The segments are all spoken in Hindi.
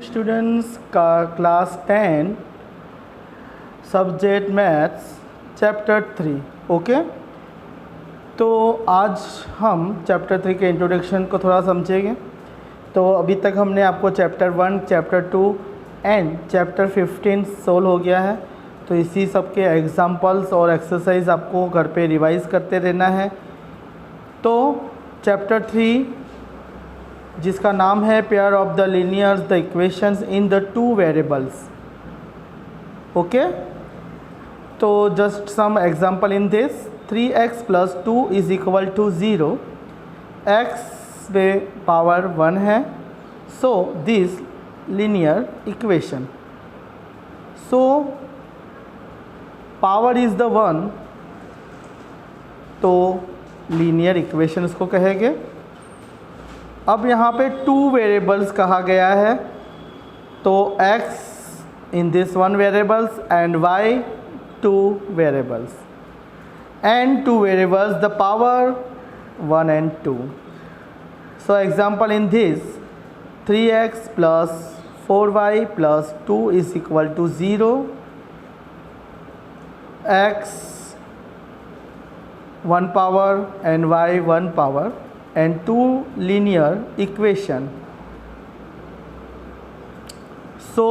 स्टूडेंट्स का class 10 subject maths chapter 3 okay. तो आज हम चैप्टर 3 के इंट्रोडक्शन को थोड़ा समझेंगे। तो अभी तक हमने आपको chapter 1, chapter 2 and chapter 15 solve हो गया है। तो इसी सब के एग्जांपल्स और एक्सरसाइज आपको घर पे रिवाइज करते रहना है। तो चैप्टर 3 जिसका नाम है pair of the linears the equations in the two variables okay. तो just some example in this 3x + 2 = 0, x में पावर 1 है। So this linear equation, so power is the 1, तो लीनियर इक्वेशन इसको कहेंगे। अब यहाँ पे टू वेरिएबल्स कहा गया है, तो x in this one variables and y two variables and two variables the power 1 and 2. So example in this 3x plus 4y plus 2 = 0, x 1 power and y 1 power and two linear equation. So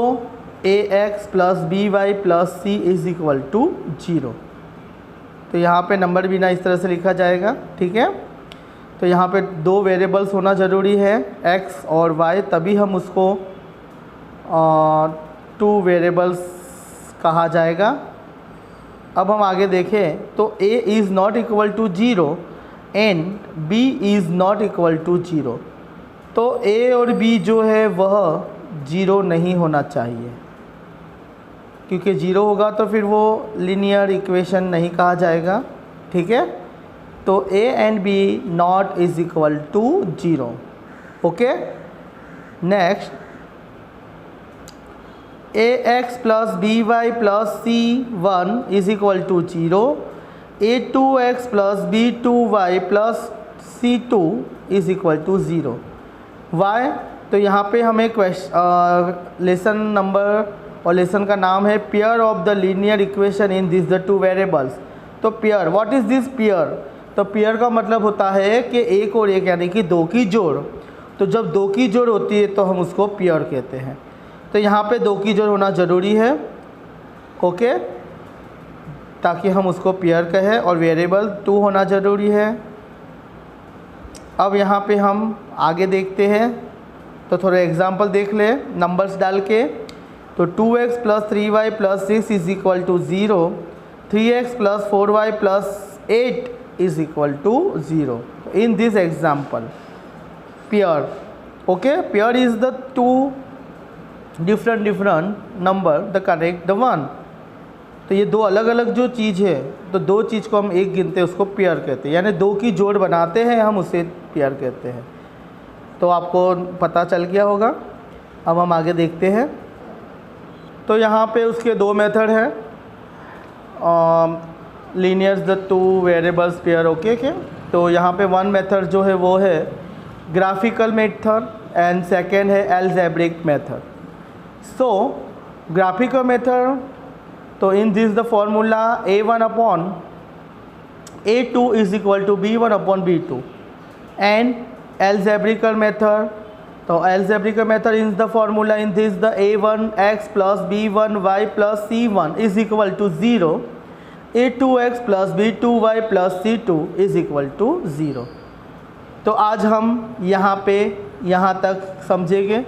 ax plus by plus c = 0। तो यहाँ पे नंबर भी ना इस तरह से लिखा जाएगा, ठीक है। तो यहाँ पे दो वेरिएबल्स होना ज़रूरी है x और y, तभी हम उसको टू वेरिएबल्स कहा जाएगा। अब हम आगे देखें तो a is not equal to 0 and b is not equal to 0। तो a और b जो है वह 0 नहीं होना चाहिए, क्योंकि 0 होगा तो फिर वो लीनियर इक्वेशन नहीं कहा जाएगा, ठीक है। तो a and b not is equal to 0 okay. Next ax plus by plus c1 = 0, a2x plus b2y plus c2 = 0। y, तो यहाँ पे हमें लेसन नंबर और लेसन का नाम है pair of the linear equation in this the two variables. तो pair, what is this pair? तो पेयर का मतलब होता है कि एक और एक यानी कि दो की जोड़। तो जब दो की जोड़ होती है तो हम उसको पेयर कहते हैं। तो यहाँ पे दो की जोड़ होना ज़रूरी है ओके, ताकि हम उसको पेयर कहें, और वेरिएबल 2 होना ज़रूरी है। अब यहाँ पे हम आगे देखते हैं, तो थोड़े एग्जांपल देख ले नंबर्स डाल के। तो 2x + 3y + 6 = 0, 3x + 4y + 8 = 0। In this example, pair, okay, pair is the two different number, the correct the one। तो ये दो अलग अलग जो चीज़ है, तो दो चीज़ को हम एक गिनते हैं उसको पेयर कहते हैं, यानी दो की जोड़ बनाते हैं हम उसे पेयर कहते हैं। तो आपको पता चल गया होगा। अब हम आगे देखते हैं। तो यहाँ पे उसके दो मेथड हैं, linears the two variables pair okay के। तो यहाँ पे वन मेथड जो है वो है ग्राफिकल मेथड एंड सेकेंड है अलजेब्रिक मेथड। सो ग्राफिकल मेथड, तो in this the formula a1/a2 = b1/b2 and algebraical method, तो algebraical method is the formula in this the a1x plus b1y plus c1 = 0, a2x plus b2y plus c2 = 0। तो आज हम यहाँ पे यहाँ तक समझेंगे।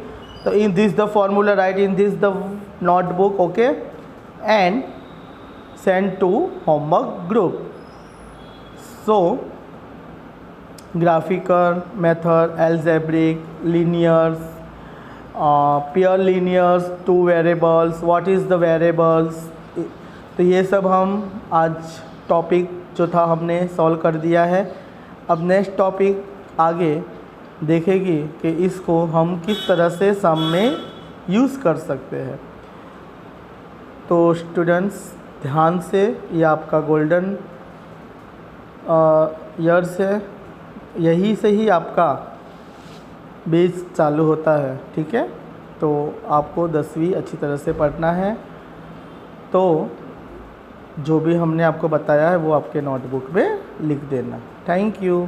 तो in this the formula write in this the notebook okay and send to homework group. So graphical method, algebraic, linears, pair linears, two variables, what is the variables. तो ये सब हम आज टॉपिक जो था हमने सॉल्व कर दिया है। अब नेक्स्ट टॉपिक आगे देखेगी कि इसको हम किस तरह से सम में यूज़ कर सकते हैं। तो स्टूडेंट्स ध्यान से, ये आपका गोल्डन ईयर्स है, यहीं से ही आपका बेस चालू होता है, ठीक है। तो आपको 10वीं अच्छी तरह से पढ़ना है। तो जो भी हमने आपको बताया है वो आपके नोटबुक में लिख देना। Thank you.